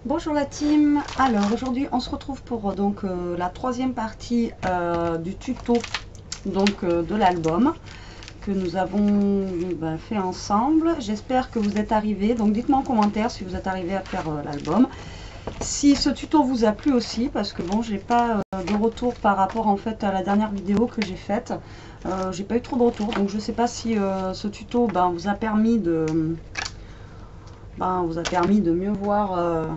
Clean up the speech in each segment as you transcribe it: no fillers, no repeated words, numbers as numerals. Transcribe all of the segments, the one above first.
Bonjour la team. Alors aujourd'hui on se retrouve pour donc la troisième partie du tuto donc de l'album que nous avons fait ensemble. J'espère que vous êtes arrivés, donc dites-moi en commentaire si vous êtes arrivés à faire l'album, si ce tuto vous a plu aussi, parce que bon, j'ai pas de retour par rapport en fait à la dernière vidéo que j'ai faite. J'ai pas eu trop de retour, donc je sais pas si ce tuto vous a permis de mieux voir,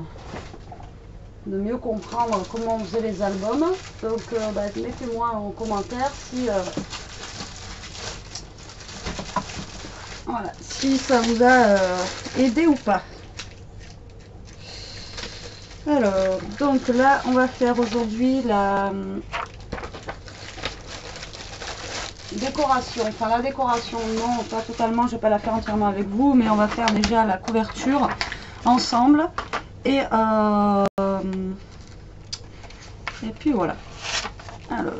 de mieux comprendre comment on faisait les albums. Donc mettez-moi en commentaire si voilà, si ça vous a aidé ou pas. Alors donc là on va faire aujourd'hui la décoration, enfin la décoration non pas totalement, je vais pas la faire entièrement avec vous, mais on va faire déjà la couverture ensemble et puis voilà. Alors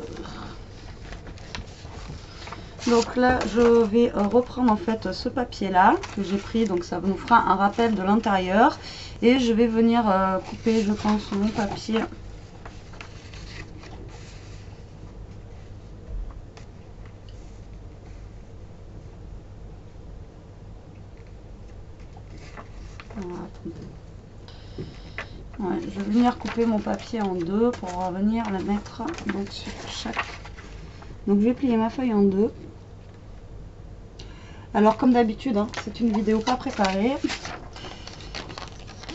donc là je vais reprendre en fait ce papier là que j'ai pris, donc ça nous fera un rappel de l'intérieur, et je vais venir couper, je pense, mon papier ouais, je vais venir couper mon papier en deux pour venir la mettre donc sur chaque. Donc je vais plier ma feuille en deux. Alors comme d'habitude, hein, c'est une vidéo pas préparée.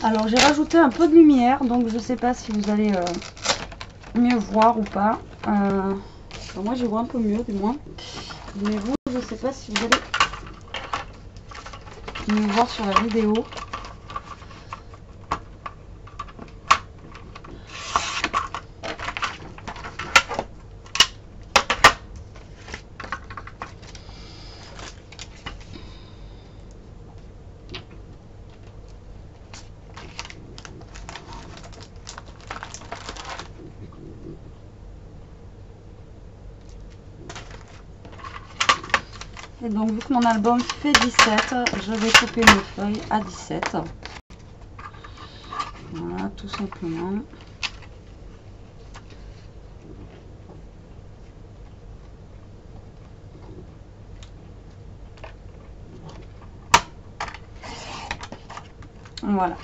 Alors j'ai rajouté un peu de lumière, donc je sais pas si vous allez mieux voir ou pas. Moi je vois un peu mieux du moins, mais vous, je sais pas si vous allez mieux voir sur la vidéo. Et donc vu que mon album fait 17, je vais couper mes feuilles à 17. Voilà, tout simplement. Voilà.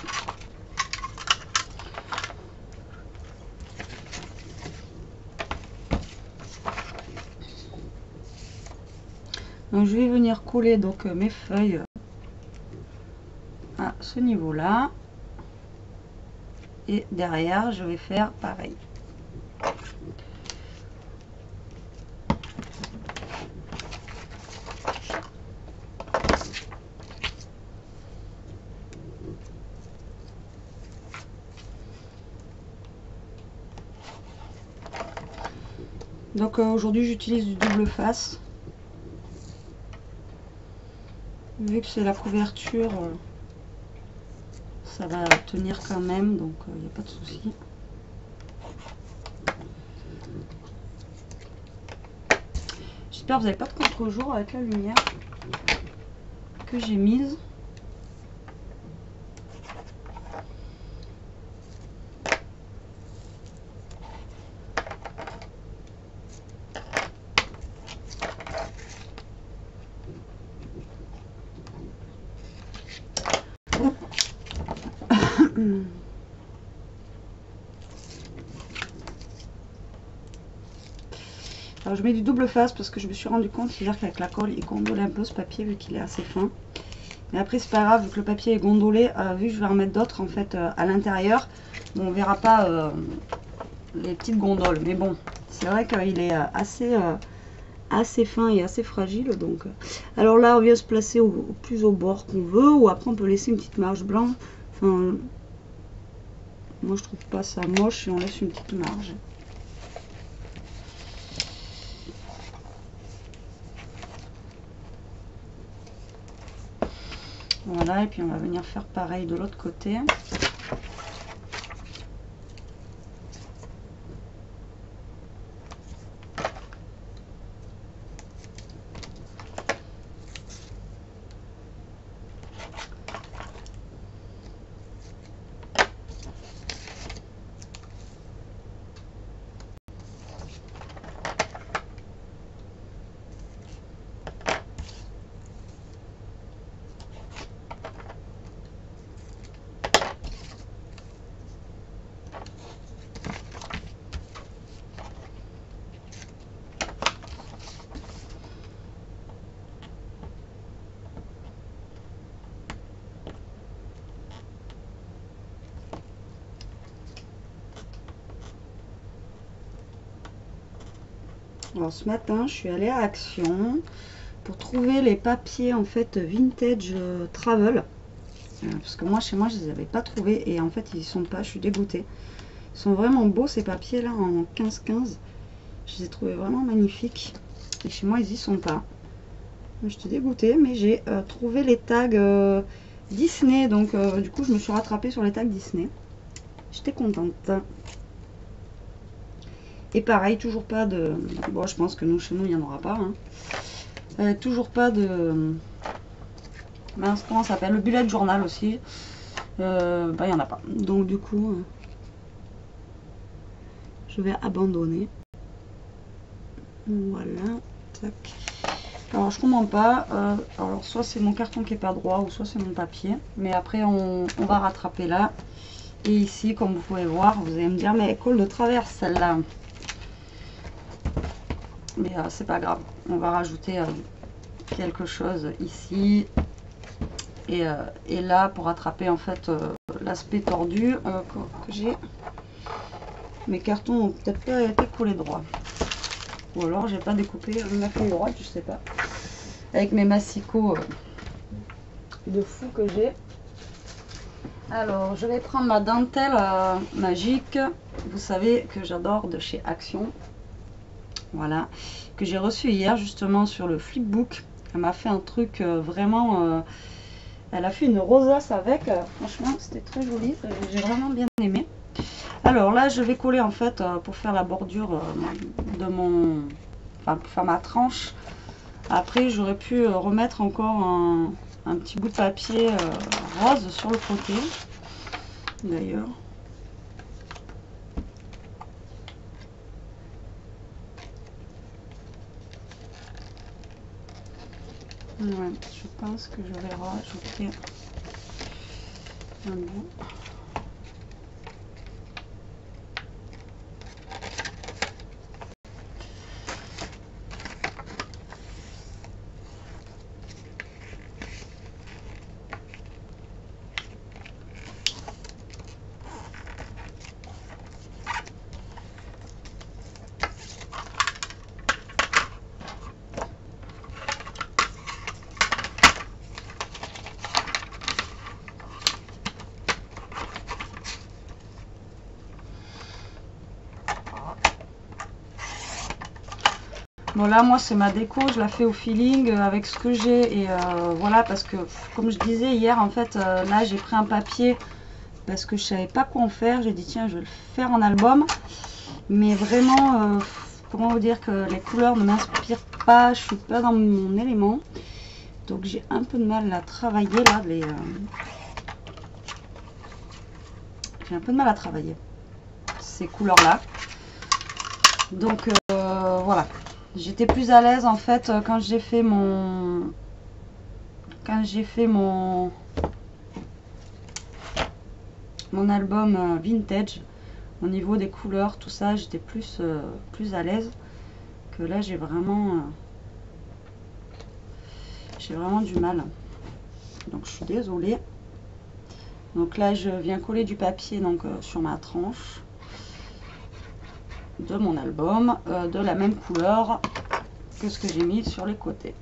Donc je vais venir coller donc mes feuilles à ce niveau là, et derrière je vais faire pareil. Donc aujourd'hui j'utilise du double face, vu que c'est la couverture, ça va tenir quand même, donc il n'y a pas de souci. J'espère que vous n'avez pas de contre-jour avec la lumière que j'ai mise. Alors je mets du double face parce que je me suis rendu compte hier qu'avec la colle il gondole un peu ce papier vu qu'il est assez fin. Mais après c'est pas grave, vu que le papier est gondolé, vu que je vais en mettre d'autres en fait à l'intérieur, bon, on verra pas les petites gondoles. Mais bon, c'est vrai qu'il est assez fin et assez fragile. Donc alors là on vient se placer plus au bord qu'on veut, ou après on peut laisser une petite marge blanche. Enfin, moi je trouve pas ça moche si on laisse une petite marge. Voilà, et puis on va venir faire pareil de l'autre côté. Alors ce matin, je suis allée à Action pour trouver les papiers en fait vintage travel. Parce que moi, chez moi, je les avais pas trouvés et en fait, ils y sont pas. Je suis dégoûtée. Ils sont vraiment beaux ces papiers là en 15-15. Je les ai trouvés vraiment magnifiques. Et chez moi, ils y sont pas. Je suis dégoûtée, mais j'ai trouvé les tags Disney. Donc du coup, je me suis rattrapée sur les tags Disney. J'étais contente. Et pareil, toujours pas de... Bon, je pense que nous, chez nous, il n'y en aura pas. Hein. Toujours pas de... Mince, comment ça s'appelle? Le bullet journal aussi. Bah, il n'y en a pas. Donc du coup, je vais abandonner. Voilà. Tac. Alors, je comprends pas. Alors, soit c'est mon carton qui est pas droit, ou soit c'est mon papier. Mais après, on va rattraper là. Et ici, comme vous pouvez voir, vous allez me dire, mais elle colle de travers celle-là. Mais c'est pas grave, on va rajouter quelque chose ici et là pour attraper en fait l'aspect tordu que j'ai. Mes cartons n'ont peut-être pas été collés droit, ou alors j'ai pas découpé ma feuille droite, je sais pas, avec mes massicots de fou que j'ai. Alors je vais prendre ma dentelle magique, vous savez que j'adore, de chez Action. Voilà, que j'ai reçu hier justement sur le flipbook. Elle m'a fait un truc vraiment... elle a fait une rosace avec. Franchement, c'était très joli. J'ai vraiment bien aimé. Alors là, je vais coller en fait pour faire la bordure de mon... Enfin, pour faire ma tranche. Après, j'aurais pu remettre encore un petit bout de papier rose sur le côté. D'ailleurs. Ouais, je pense que je vais rajouter un bout. Bon là moi c'est ma déco, je la fais au feeling avec ce que j'ai et voilà, parce que comme je disais hier en fait là j'ai pris un papier parce que je savais pas quoi en faire. J'ai dit tiens je vais le faire en album, mais vraiment comment vous dire que les couleurs ne m'inspirent pas, je suis pas dans mon élément, donc j'ai un peu de mal à travailler là j'ai un peu de mal à travailler ces couleurs là, donc voilà. J'étais plus à l'aise en fait quand j'ai fait mon album vintage. Au niveau des couleurs, tout ça, j'étais plus à l'aise que là. J'ai vraiment du mal. Donc je suis désolée. Donc là je viens coller du papier donc sur ma tranche de mon album de la même couleur que ce que j'ai mis sur les côtés.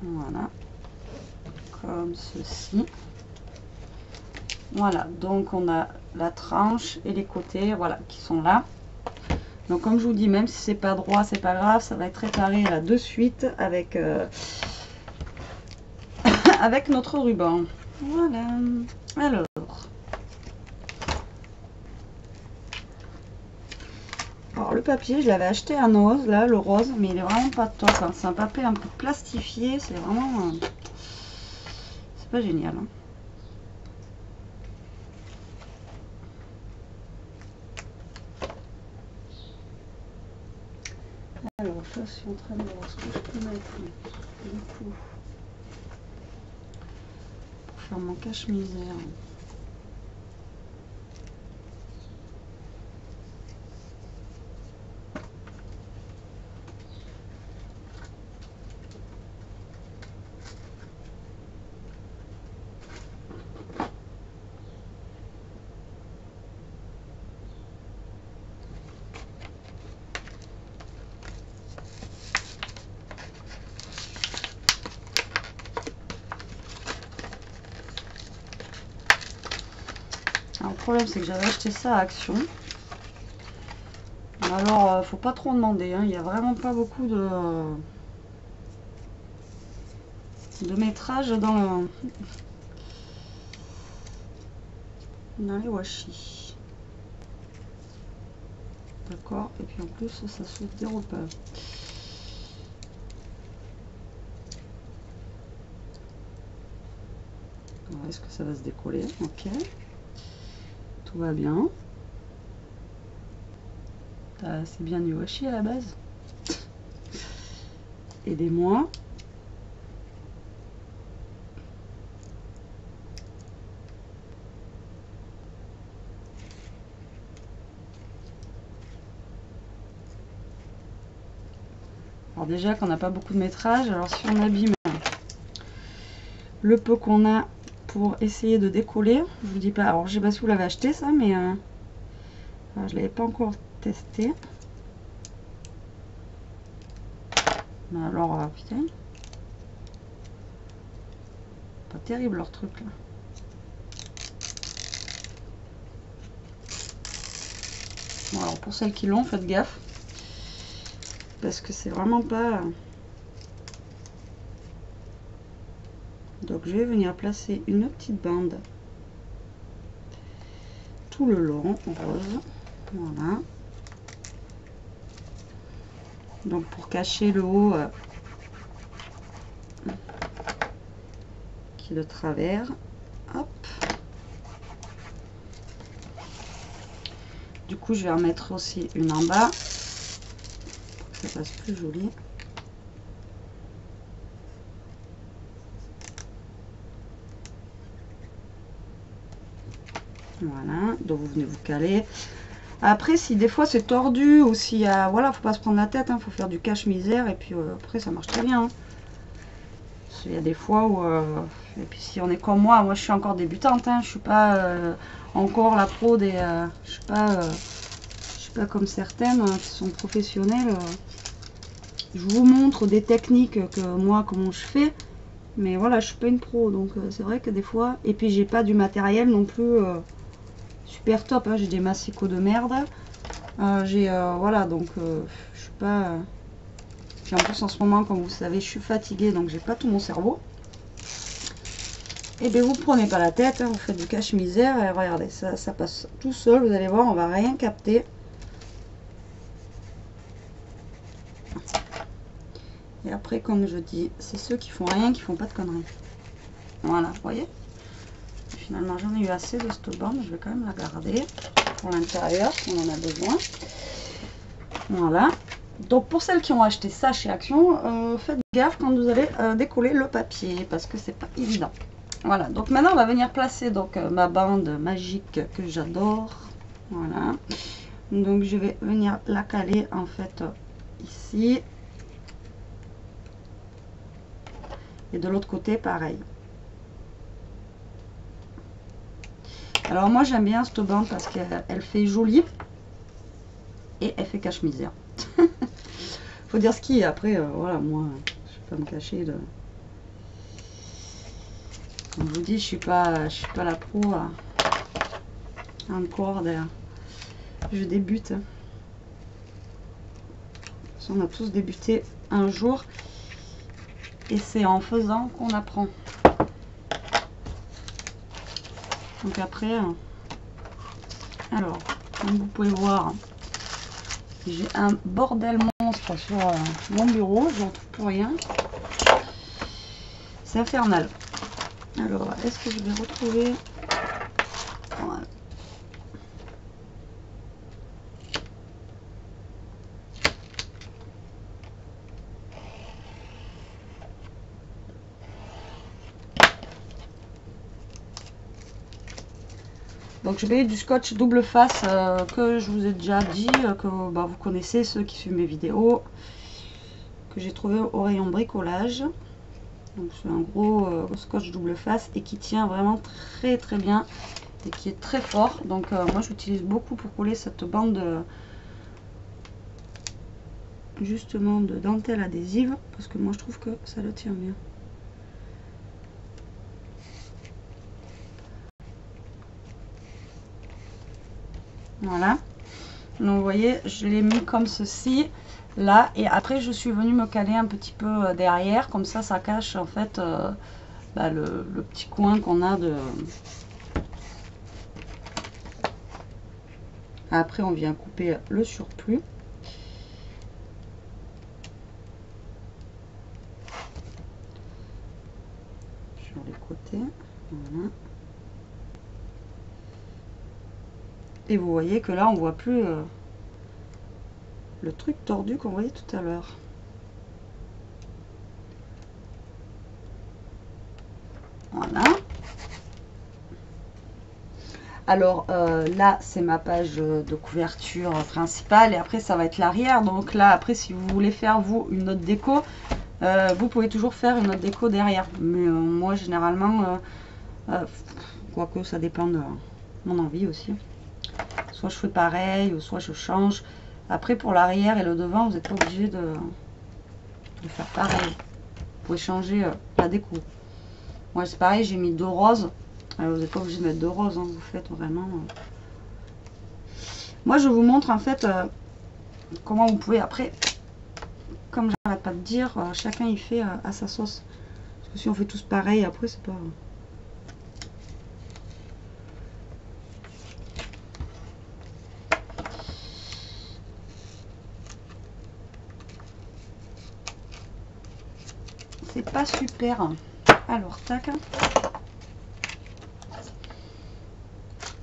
Voilà, comme ceci. Voilà, donc on a la tranche et les côtés, voilà, qui sont là. Donc comme je vous dis, même si c'est pas droit, c'est pas grave, ça va être réparé là de suite avec avec notre ruban. Voilà. Alors le papier, je l'avais acheté à Noz, là, le rose, mais il est vraiment pas top. Hein. C'est un papier un peu plastifié, c'est vraiment... c'est pas génial. Hein. Alors, je suis en train de voir ce que je peux mettre du coup pour faire mon cache-misère. problème c'est que j'avais acheté ça à Action. Alors faut pas trop demander, hein. Il n'y a vraiment pas beaucoup de métrage dans les washi. D'accord, et puis en plus ça se déroule pas. Est-ce que ça va se décoller? Ok, tout va bien. C'est bien du washi à la base. Aidez-moi. Alors déjà qu'on n'a pas beaucoup de métrage, alors si on abîme le peu qu'on a pour essayer de décoller, je vous dis pas, alors je sais pas si vous l'avez acheté ça, mais je l'avais pas encore testé. Mais alors putain, pas terrible leur truc là. Bon, alors pour celles qui l'ont, faites gaffe parce que c'est vraiment pas. Donc je vais venir placer une petite bande tout le long rose, voilà. Donc pour cacher le haut qui est de travers, hop. Du coup je vais en mettre aussi une en bas pour que ça fasse plus joli. Voilà, donc vous venez vous caler. Après, si des fois c'est tordu ou s'il y a, voilà, faut pas se prendre la tête, hein, faut faire du cache-misère et puis après ça marche très bien. Hein. Il y a des fois où, et puis si on est comme moi je suis encore débutante, hein, je suis pas encore la pro des, je suis pas comme certaines qui sont professionnelles. Je vous montre des techniques que moi comment je fais, mais voilà, je suis pas une pro, donc c'est vrai que des fois, et puis j'ai pas du matériel non plus. Super top, hein, j'ai des massicots de merde. Voilà, donc je suis pas. Puis en plus en ce moment, comme vous savez, je suis fatiguée, donc j'ai pas tout mon cerveau. Et bien vous prenez pas la tête, hein, vous faites du cache-misère et regardez, ça passe tout seul, vous allez voir, on va rien capter. Et après, comme je dis, c'est ceux qui font rien, qui font pas de conneries. Voilà, vous voyez. Finalement, j'en ai eu assez de cette bande, je vais quand même la garder pour l'intérieur, si on en a besoin. Voilà. Donc pour celles qui ont acheté ça chez Action, faites gaffe quand vous allez décoller le papier, parce que c'est pas évident. Voilà, donc maintenant on va venir placer donc ma bande magique que j'adore. Voilà. Donc je vais venir la caler en fait ici. Et de l'autre côté pareil. Alors moi j'aime bien cette bande parce qu'elle fait jolie et elle fait cache-misère. Faut dire ce qui est. Après voilà, moi je vais pas me cacher de. Comme je vous dis, je suis pas la pro encore d'ailleurs. Je débute. On a tous débuté un jour et c'est en faisant qu'on apprend. Donc après, alors comme vous pouvez voir, j'ai un bordel monstre sur mon bureau, je ne trouve plus rien. C'est infernal. Alors, est-ce que je vais retrouver... Voilà. Donc je mets du scotch double face que je vous ai déjà dit, que vous connaissez ceux qui suivent mes vidéos, que j'ai trouvé au rayon bricolage. Donc c'est un gros scotch double face et qui tient vraiment très très bien et qui est très fort. Donc moi j'utilise beaucoup pour coller cette bande justement de dentelle adhésive parce que moi je trouve que ça le tient bien. Voilà. Donc vous voyez, je l'ai mis comme ceci, là, et après je suis venue me caler un petit peu derrière, comme ça cache en fait le petit coin qu'on a de... Après on vient couper le surplus. Sur les côtés, voilà. Et vous voyez que là on voit plus le truc tordu qu'on voyait tout à l'heure. Voilà. Alors là c'est ma page de couverture principale et après ça va être l'arrière. Donc là après si vous voulez faire vous une autre déco, vous pouvez toujours faire une autre déco derrière. Mais moi généralement, quoique ça dépend de mon envie aussi. Soit je fais pareil, ou soit je change. Après pour l'arrière et le devant, vous n'êtes pas obligé de faire pareil. Vous pouvez changer la déco. Moi c'est pareil, j'ai mis 2 roses. Vous n'êtes pas obligé de mettre 2 roses, hein, vous faites vraiment... Moi je vous montre en fait comment vous pouvez après, comme j'arrête pas de dire, chacun il fait à sa sauce. Parce que si on fait tous pareil, après c'est pas... C'est pas super. Alors, tac.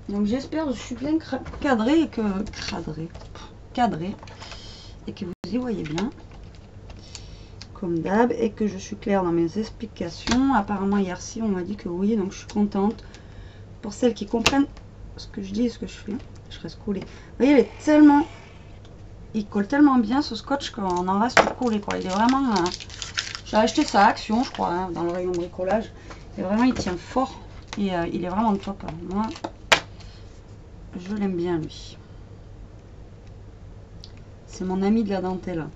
Donc j'espère que je suis bien cadré et que... Cadré. Et que vous y voyez bien. Comme d'hab. Et que je suis claire dans mes explications. Apparemment hier ci on m'a dit que oui. Donc je suis contente. Pour celles qui comprennent ce que je dis et ce que je fais. Je reste collée. Vous voyez, il est tellement... Il colle tellement bien ce scotch qu'on en reste collé, quoi. Il est vraiment... J'ai acheté ça à Action, je crois, hein, dans le rayon bricolage. Et vraiment, il tient fort. Et il est vraiment top. Moi, je l'aime bien, lui. C'est mon ami de la dentelle.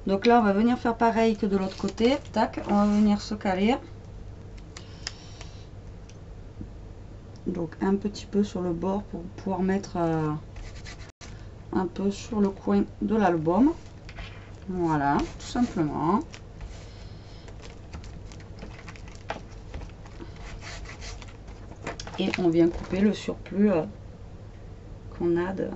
Donc là, on va venir faire pareil que de l'autre côté. Tac, on va venir se caler. Donc un petit peu sur le bord pour pouvoir mettre un peu sur le coin de l'album. Voilà, tout simplement. Et on vient couper le surplus qu'on a de...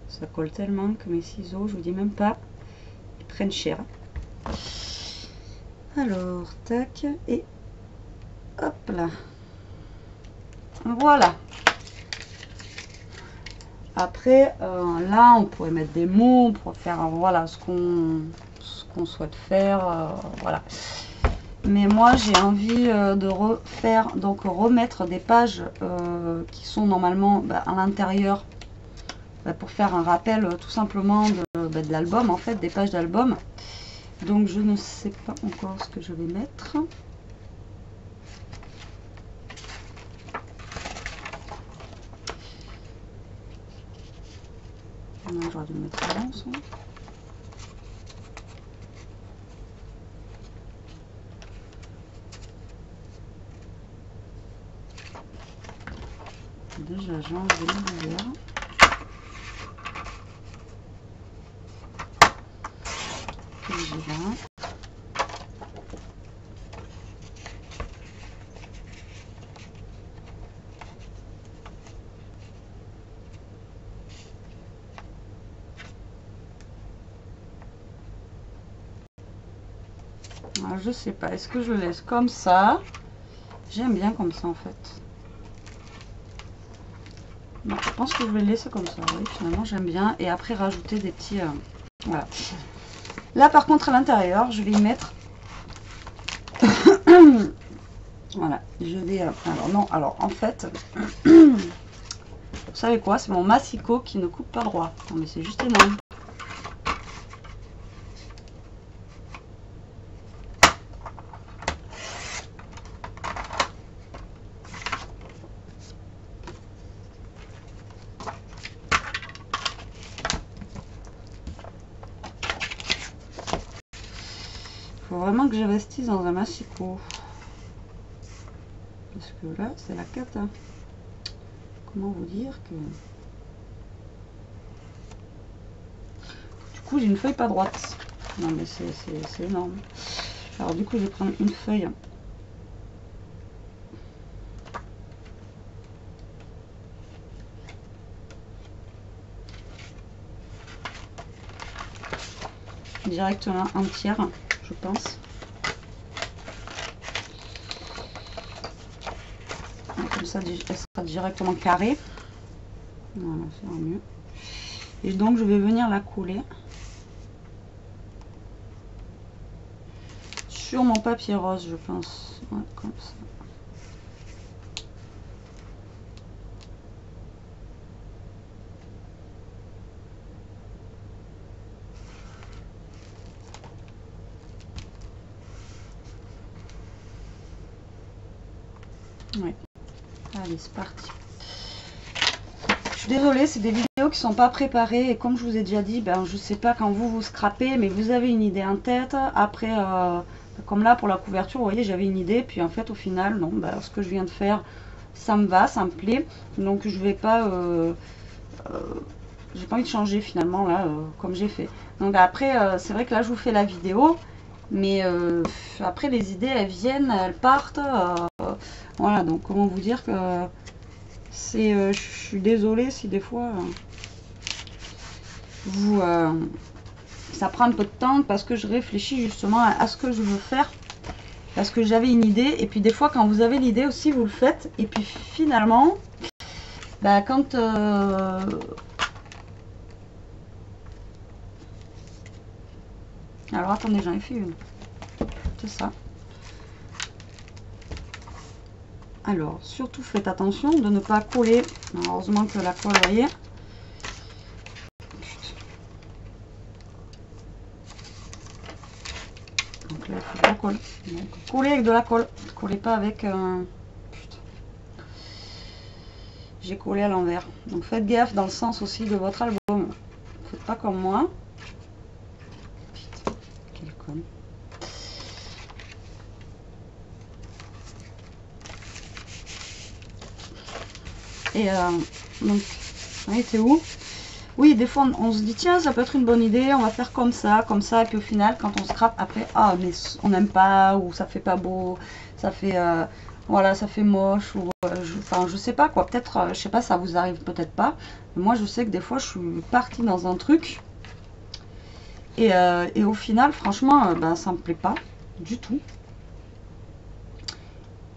Ça colle tellement que mes ciseaux, je vous dis même pas, ils prennent cher. Alors, tac, et hop là. Voilà. Après, là, on pourrait mettre des mots, on pourrait faire, voilà, ce qu'on souhaite faire, voilà. Mais moi, j'ai envie de refaire, donc remettre des pages qui sont normalement à l'intérieur, pour faire un rappel tout simplement de l'album, en fait, des pages d'album. Donc, je ne sais pas encore ce que je vais mettre. J'aurais dû le mettre avant, ça. Déjà, j'ai enlevé le vert. Alors, je sais pas, est-ce que je le laisse comme ça? J'aime bien comme ça en fait. Non, je pense que je vais le laisser comme ça, oui, finalement j'aime bien. Et après rajouter des petits... voilà. Là par contre à l'intérieur, je vais y mettre... voilà, je vais... alors non, alors en fait... vous savez quoi? C'est mon massicot qui ne coupe pas droit. Non mais c'est juste énorme. faut vraiment que j'investisse dans un massicot. Parce que là, c'est la cata. Comment vous dire que... Du coup, j'ai une feuille pas droite. Non, mais c'est énorme. Alors, du coup, je vais prendre une feuille. Directement entière, je pense. Comme ça, elle sera directement carrée. Voilà, c'est mieux. Et donc, je vais venir la coller sur mon papier rose, je pense. Ouais, comme ça. Ouais. Allez, c'est parti. Je suis désolée, c'est des vidéos qui sont pas préparées et comme je vous ai déjà dit, ben je sais pas quand vous scrapez, mais vous avez une idée en tête. Après, comme là pour la couverture, vous voyez, j'avais une idée, puis en fait au final, non, ben, ce que je viens de faire, ça me va, ça me plaît, donc je vais pas, j'ai pas envie de changer finalement là, comme j'ai fait. Donc après, c'est vrai que là je vous fais la vidéo, mais après les idées elles viennent, elles partent, voilà. Donc comment vous dire que c'est, je suis désolée si des fois vous, ça prend un peu de temps parce que je réfléchis justement à ce que je veux faire, parce que j'avais une idée et puis des fois quand vous avez l'idée aussi vous le faites et puis finalement, bah, quand alors attendez, j'en ai fait une, c'est ça. Alors surtout faites attention de ne pas coller. Alors, heureusement que la colle, vous voyez. Donc là il faut pas coller. Donc, coller avec de la colle, collez pas avec j'ai collé à l'envers. Donc faites gaffe dans le sens aussi de votre album. Faites pas comme moi. Putain, quel con. Et donc, on était où? Oui, des fois on se dit tiens, ça peut être une bonne idée, on va faire comme ça, et puis au final, quand on scrape après, ah mais on n'aime pas, ou ça fait pas beau, ça fait voilà, ça fait moche, ou enfin je sais pas quoi, peut-être, je sais pas, ça vous arrive peut-être pas. Mais moi je sais que des fois je suis partie dans un truc et au final, franchement, ben, ça me plaît pas du tout.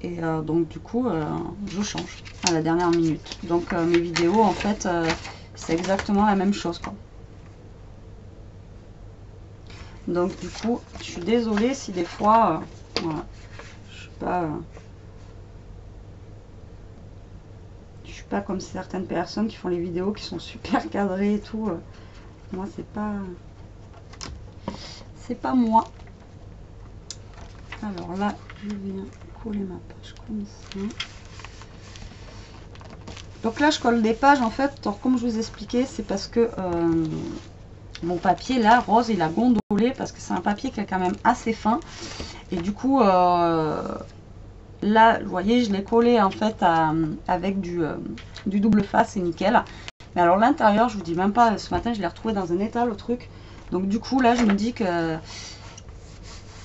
Et donc du coup, je change à la dernière minute. Donc mes vidéos, en fait, c'est exactement la même chose, quoi. Donc du coup, je suis désolée si des fois, voilà, je suis pas comme certaines personnes qui font les vidéos qui sont super cadrées et tout. Moi, c'est pas moi. Alors là, je viens coller ma page comme ça. Donc là, je colle des pages en fait. Alors, comme je vous expliquais, c'est parce que mon papier là, rose, il a gondolé parce que c'est un papier qui est quand même assez fin. Et du coup, là, vous voyez, je l'ai collé en fait avec du double face, c'est nickel. Mais alors l'intérieur, je vous dis même pas, ce matin, je l'ai retrouvé dans un état le truc. Donc du coup, là, je me dis que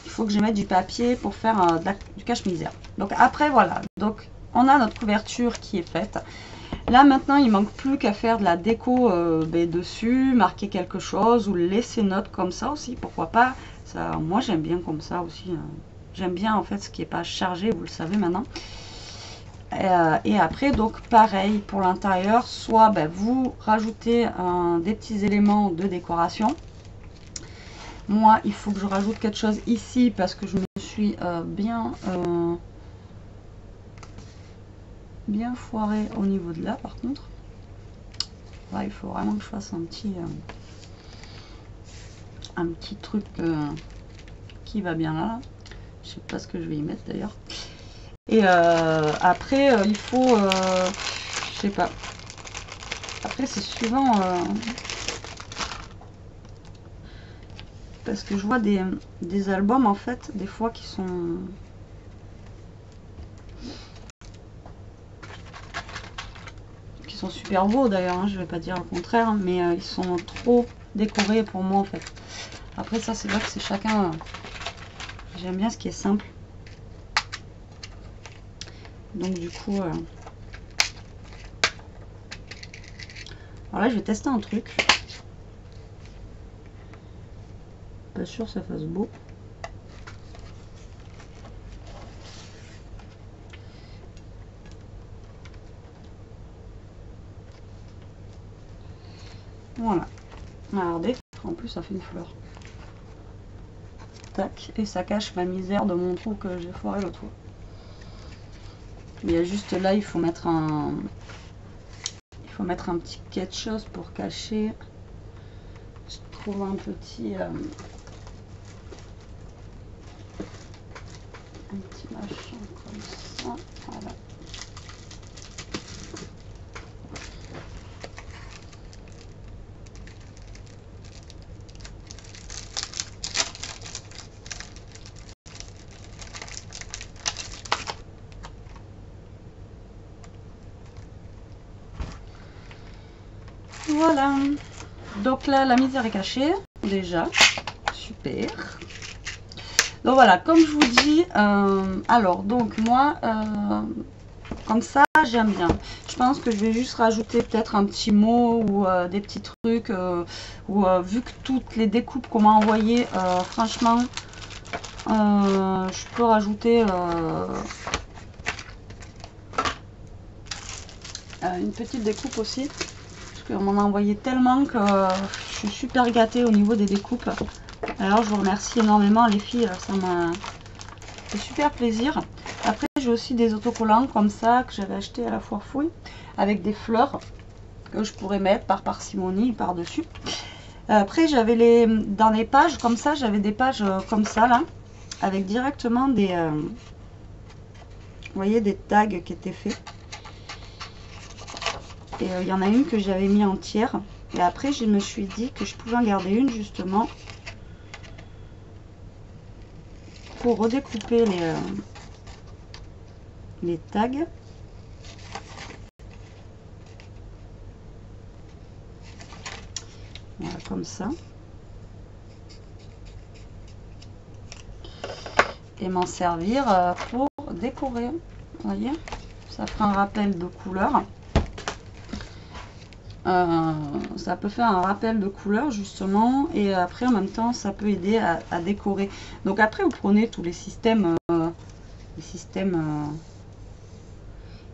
il faut que je mette du papier pour faire du cache-misère. Donc après, voilà. Donc on a notre couverture qui est faite. Là maintenant, il manque plus qu'à faire de la déco dessus, marquer quelque chose ou laisser note comme ça aussi, pourquoi pas. Ça, moi j'aime bien comme ça aussi. J'aime bien en fait ce qui n'est pas chargé, vous le savez maintenant. Et après, donc pareil pour l'intérieur, soit vous rajoutez des petits éléments de décoration. Moi, il faut que je rajoute quelque chose ici parce que je me suis bien foiré au niveau de là par contre. Là, il faut vraiment que je fasse un petit truc qui va bien là. Je sais pas ce que je vais y mettre d'ailleurs. Et après, il faut, je sais pas. Après, c'est suivant. parce que je vois des albums en fait, des fois qui sont super beaux d'ailleurs, hein, je vais pas dire le contraire, mais ils sont trop décorés pour moi en fait. Après ça c'est vrai que c'est chacun, j'aime bien ce qui est simple. Donc du coup, alors là je vais tester un truc. Pas sûr que ça fasse beau. Voilà. Regardez, en plus ça fait une fleur. Tac, et ça cache la misère de mon trou que j'ai foiré l'autre fois. Il y a juste là, il faut mettre un petit quelque chose pour cacher. Je trouve un petit machin comme ça. Voilà. Voilà, donc là la misère est cachée déjà, super. Donc voilà, comme je vous dis, alors donc moi comme ça j'aime bien. Je pense que je vais juste rajouter peut-être un petit mot ou des petits trucs ou vu que toutes les découpes qu'on m'a envoyées, franchement je peux rajouter une petite découpe aussi. On m'en a envoyé tellement que je suis super gâtée au niveau des découpes. Alors je vous remercie énormément les filles, ça m'a fait super plaisir. Après j'ai aussi des autocollants comme ça que j'avais acheté à la foire fouille avec des fleurs que je pourrais mettre par parcimonie par dessus. Après j'avais dans les pages comme ça, j'avais des pages comme ça là avec directement des vous voyez, des tags qui étaient faits. Et il y en a une que j'avais mis entière. Et après, je me suis dit que je pouvais en garder une justement pour redécouper les tags. Voilà, comme ça. Et m'en servir pour décorer. Vous voyez, ça fera un rappel de couleur. Ça peut faire un rappel de couleur justement, et après en même temps ça peut aider à décorer. Donc après vous prenez tous les systèmes, il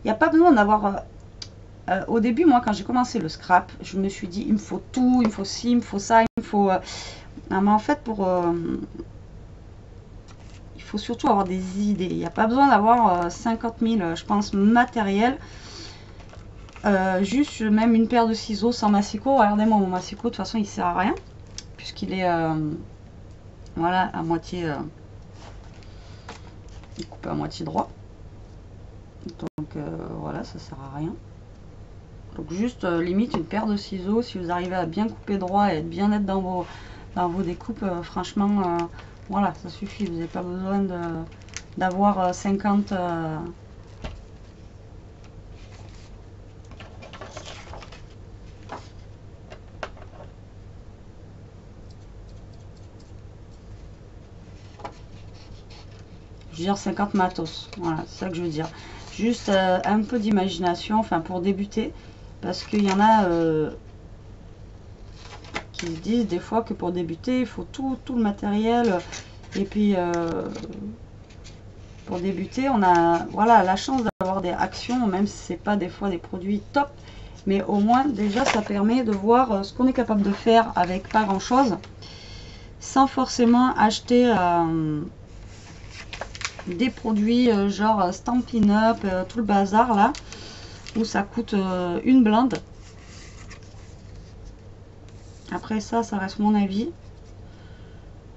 n'y a pas besoin d'avoir au début, moi quand j'ai commencé le scrap, je me suis dit il me faut tout, il me faut ci, il me faut ça, il me faut non, mais en fait il faut surtout avoir des idées. Il n'y a pas besoin d'avoir 50 000 je pense matériel. Juste même une paire de ciseaux sans massicot. Regardez-moi mon massicot, de toute façon il sert à rien puisqu'il est voilà, à moitié il coupe à moitié droit, donc voilà, ça sert à rien. Donc juste limite une paire de ciseaux, si vous arrivez à bien couper droit et être bien net dans vos découpes, franchement voilà, ça suffit. Vous n'avez pas besoin d'avoir 50 je veux dire 50 matos, voilà, c'est ça que je veux dire. Juste un peu d'imagination, enfin pour débuter, parce qu'il y en a qui disent des fois que pour débuter il faut tout le matériel, et puis pour débuter on a voilà la chance d'avoir des actions, même si c'est pas des fois des produits top, mais au moins déjà ça permet de voir ce qu'on est capable de faire avec pas grand chose, sans forcément acheter des produits genre Stampin' Up, tout le bazar là, où ça coûte une blinde. Après ça reste mon avis.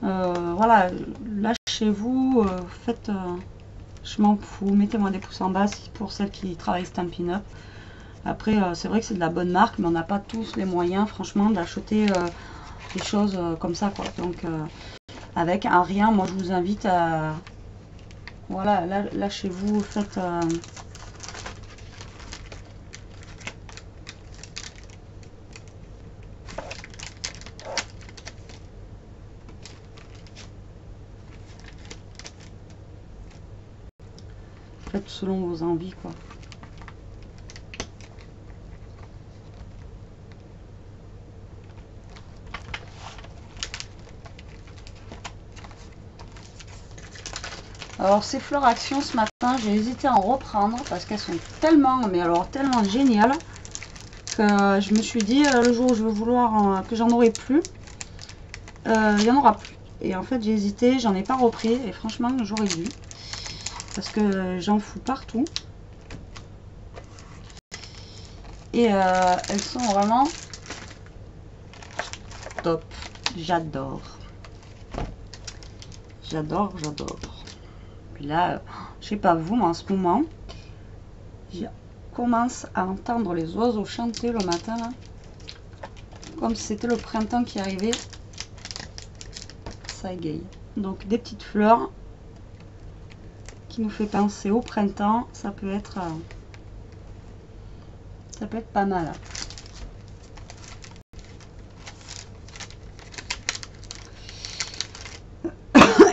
Voilà, lâchez-vous, faites, je m'en fous, mettez-moi des pouces en bas pour celles qui travaillent Stampin' Up. Après c'est vrai que c'est de la bonne marque, mais on n'a pas tous les moyens franchement d'acheter des choses comme ça quoi. Donc avec un rien, moi je vous invite à voilà, là chez vous faites faites selon vos envies quoi. Alors ces fleurs action ce matin, j'ai hésité à en reprendre parce qu'elles sont tellement, mais alors tellement géniales que je me suis dit le jour où je vais vouloir que j'en aurai plus, il y en aura plus. Et en fait j'ai hésité, j'en ai pas repris et franchement j'aurais dû parce que j'en fous partout. Et elles sont vraiment top. J'adore. J'adore, j'adore. Puis là, je sais pas vous, mais en ce moment, je commence à entendre les oiseaux chanter le matin, là, comme si c'était le printemps qui arrivait. Ça égaye. Donc des petites fleurs qui nous fait penser au printemps, ça peut être pas mal.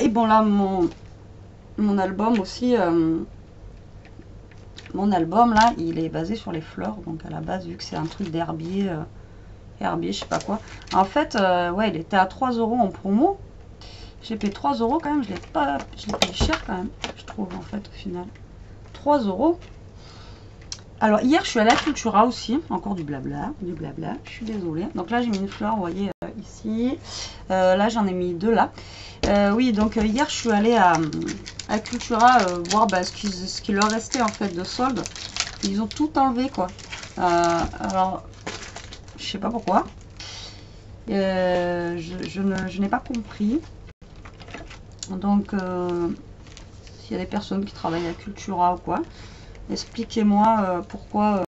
Et bon là, mon album aussi, mon album là, il est basé sur les fleurs. Donc à la base, vu que c'est un truc d'herbier, herbier, je sais pas quoi. En fait, ouais, il était à 3 € en promo. J'ai payé 3 € quand même. Je l'ai payé cher quand même, je trouve en fait au final. 3 €. Alors hier, je suis allée à Cultura aussi. Encore du blabla, Je suis désolée. Donc là, j'ai mis une fleur, vous voyez ici. Là, j'en ai mis 2 là. Oui, donc hier je suis allée à Cultura voir bah, ce qui leur restait en fait de solde. Ils ont tout enlevé quoi. Alors, je sais pas pourquoi. Je n'ai pas compris. Donc, s'il y a des personnes qui travaillent à Cultura ou quoi, expliquez-moi pourquoi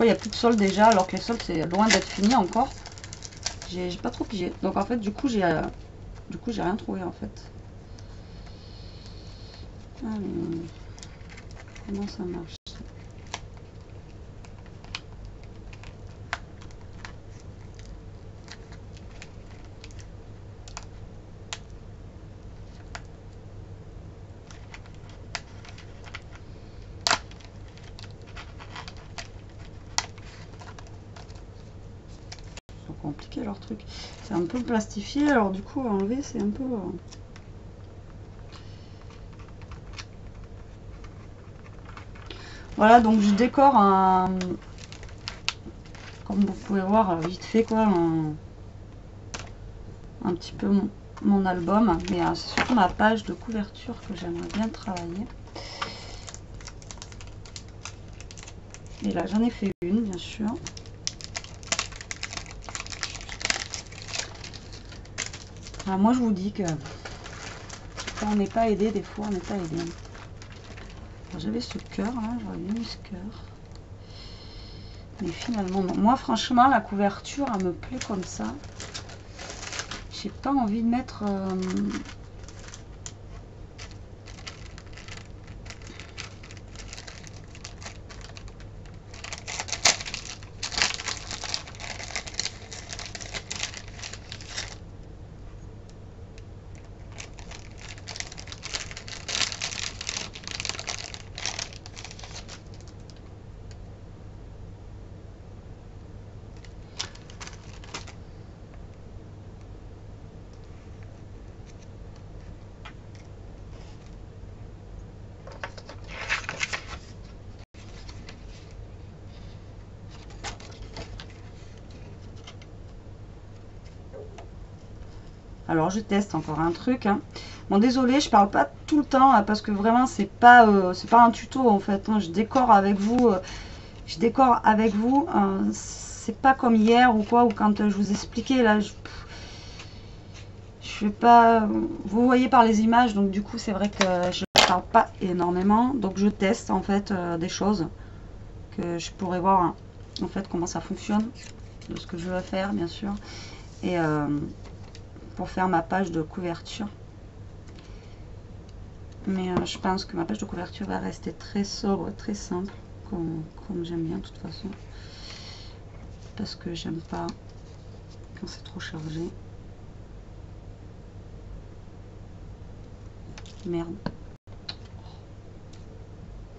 il n'y a plus de solde déjà alors que les soldes c'est loin d'être fini encore. J'ai pas trop pigé. Donc en fait, du coup, j'ai rien trouvé en fait. Alors, comment ça marche? C'est compliqué leur truc. C'est un peu plastifié, alors du coup, à enlever, c'est un peu... Voilà, donc je décore comme vous pouvez voir vite fait quoi, un petit peu mon album, mais c'est surtout ma page de couverture que j'aimerais bien travailler. Et là j'en ai fait une bien sûr. Alors, moi je vous dis que quand on n'est pas aidé, des fois on n'est pas aidé. J'avais ce cœur là, j'aurais bien mis ce cœur. Mais finalement non. Moi franchement la couverture elle me plaît comme ça. J'ai pas envie de mettre alors je teste encore un truc. Hein. Bon désolé, je parle pas tout le temps hein, parce que vraiment c'est pas un tuto en fait. Hein. Je décore avec vous. C'est pas comme hier ou quoi ou quand je vous expliquais là. Je vais pas. Vous voyez par les images donc du coup c'est vrai que je parle pas énormément. Donc je teste en fait des choses que je pourrais voir hein, en fait comment ça fonctionne de ce que je veux faire bien sûr. et pour faire ma page de couverture. Mais je pense que ma page de couverture va rester très sobre, très simple, comme j'aime bien de toute façon. Parce que j'aime pas quand c'est trop chargé. Merde.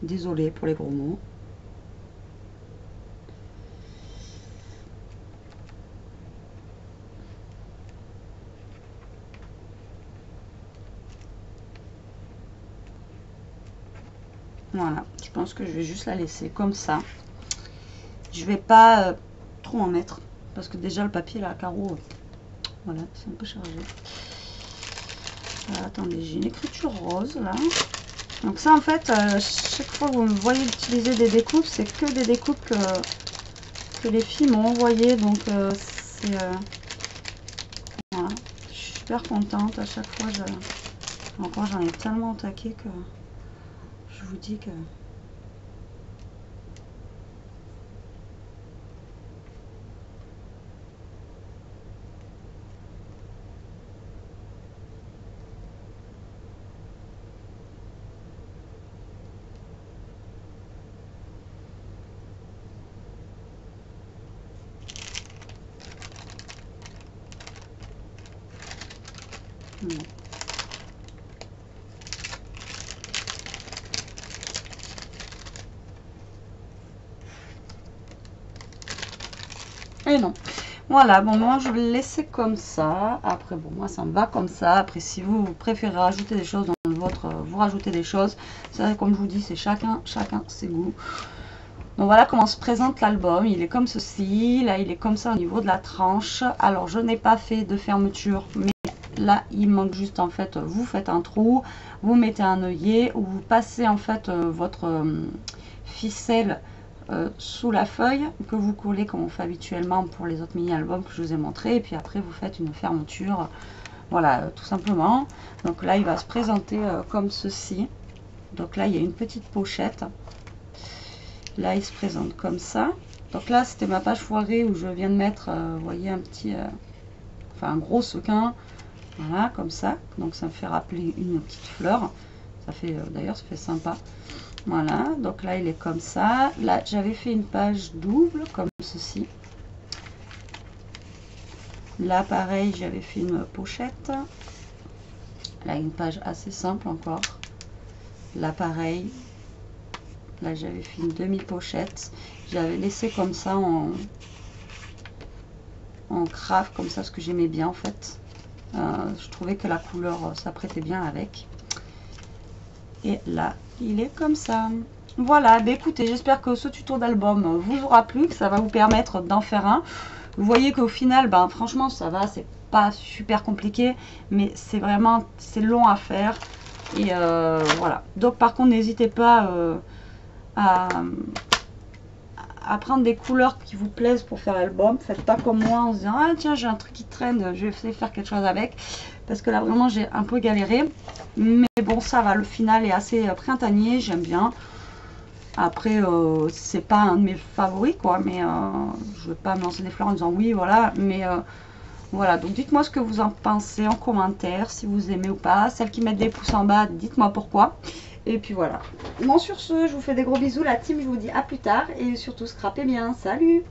Désolée pour les gros mots. Voilà, je pense que je vais juste la laisser comme ça. Je vais pas trop en mettre parce que déjà le papier là à carreaux, voilà, c'est un peu chargé. Attendez, j'ai une écriture rose là. Donc ça en fait, chaque fois que vous me voyez utiliser des découpes, c'est que des découpes que les filles m'ont envoyé. Donc c'est voilà, je suis super contente à chaque fois. Encore j'en ai tellement taqué que je vous dis que non. Et non. Voilà, bon, moi je vais le laisser comme ça. Après, bon, moi ça me va comme ça. Après, si vous préférez rajouter des choses dans le vôtre, vous rajoutez des choses. Ça, comme je vous dis, c'est chacun ses goûts. Donc voilà comment se présente l'album. Il est comme ceci. Là, il est comme ça au niveau de la tranche. Alors, je n'ai pas fait de fermeture, mais là, il manque juste en fait, vous faites un trou, vous mettez un œillet ou vous passez en fait votre ficelle sous la feuille que vous collez comme on fait habituellement pour les autres mini-albums que je vous ai montré. Et puis après, vous faites une fermeture. Voilà, tout simplement. Donc là, il va se présenter comme ceci. Donc là, il y a une petite pochette. Là, il se présente comme ça. Donc là, c'était ma page foirée où je viens de mettre, vous voyez, un petit, enfin un gros sequin. Voilà, comme ça. Donc ça me fait rappeler une petite fleur. Ça fait, d'ailleurs, ça fait sympa. Voilà, donc là, il est comme ça. Là, j'avais fait une page double, comme ceci. Là, pareil, j'avais fait une pochette. Là, une page assez simple encore. Là, pareil. Là, j'avais fait une demi-pochette. J'avais laissé comme ça en craft, comme ça, ce que j'aimais bien, en fait. Je trouvais que la couleur s'apprêtait bien avec. Et là, il est comme ça. Voilà, bah écoutez, j'espère que ce tuto d'album vous aura plu, que ça va vous permettre d'en faire un. Vous voyez qu'au final, ben, franchement, ça va, c'est pas super compliqué, mais c'est vraiment, c'est long à faire. Et voilà. Donc par contre, n'hésitez pas à prendre des couleurs qui vous plaisent pour faire l'album. Faites pas comme moi en se disant ah tiens j'ai un truc qui traîne, je vais essayer de faire quelque chose avec, parce que là vraiment j'ai un peu galéré, mais bon ça va, le final est assez printanier, j'aime bien. Après c'est pas un de mes favoris quoi, mais je vais pas me lancer des fleurs en disant oui voilà, mais voilà, donc dites moi ce que vous en pensez en commentaire, si vous aimez ou pas. Celles qui mettent des pouces en bas, dites moi pourquoi. Et puis voilà. Bon, sur ce, je vous fais des gros bisous, la team, je vous dis à plus tard. Et surtout, scrapez bien. Salut!